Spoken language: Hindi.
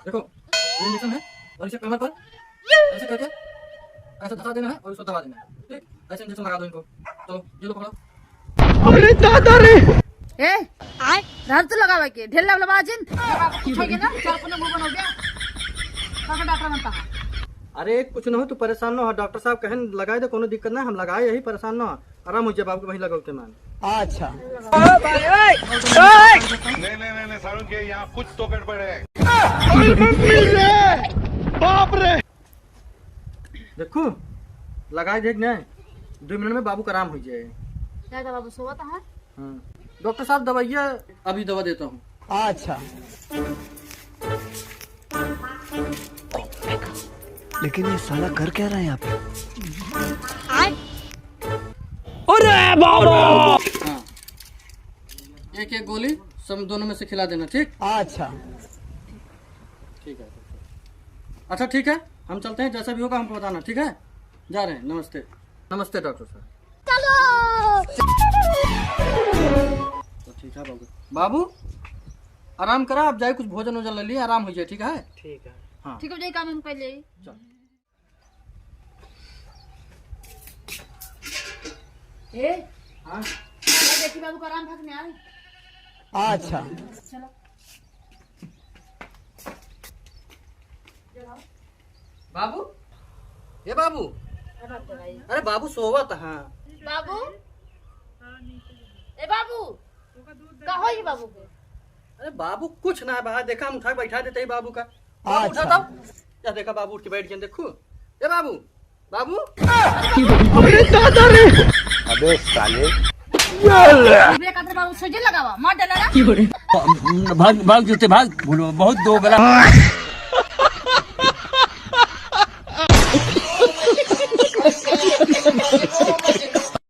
देखो ये इंजेक्शन है और इसे कमर पर ऐसे करके ऐसे धसा देना है और इसको दबा देना है। ठीक, ऐसे इंजेक्शन लगा दो इनको। चलो ये लो पकड़ो। अरे दादा रे ए आय धर तो लगावे के ढेर लगा जिन छोगे ना चार पन्ना मुंह बन हो गया काका डॉक्टर बनता है। अरे कुछ न हो तो परेशान न हो, डॉक्टर साहब कहें लगाए दे, कोनो दिक्कत ना, हम लगाए यही, परेशान न हो, आराम हो जाए बाबू के वहीं लगाओ मान। अच्छा नहीं सारुण के यहाँ कुछ तो गड़बड़ है। बाप रे देखो लगाए देख ना, 2 मिनट में बाबू का आराम हो जाए। क्या बाबू सोता है? डॉक्टर साहब दवाइया अभी दवा देता हूँ। अच्छा लेकिन ये साला कर क्या रहा है यहाँ पे? अरे बाबा हाँ, एक एक गोली सब दोनों में से खिला देना। ठीक अच्छा ठीक है। अच्छा ठीक है, हम चलते हैं, जैसा भी होगा हमको बताना। ठीक है, जा रहे हैं। नमस्ते। नमस्ते डॉक्टर साहब। तो ठीक है बाबू, बाबू आराम करा, आप जाए कुछ भोजन वोजन ले लिए, आराम हो जाए। ठीक है ठीक है। हाँ ठीक है जाई काम हम कर ले। चल। ए हाँ देखी बाबू का आराम भागने आए। अच्छा चलो बाबू, ये बाबू, अरे बाबू सोवत। हाँ बाबू ए बाबू का होई बाबू के? अरे बाबू कुछ ना है, बाहर देखा हम उठा के बैठा देते ही बाबू का। बाबू उठा अच्छा। तब या देखा बाबू उठ के बैठ गए। देखो ये बाबू, बाबू अरे दादा रे अबे साले बे कातर बाबू सजे लगावा मार डाला ना। भाग भाग जूते भाग बोलो बहुत दो गला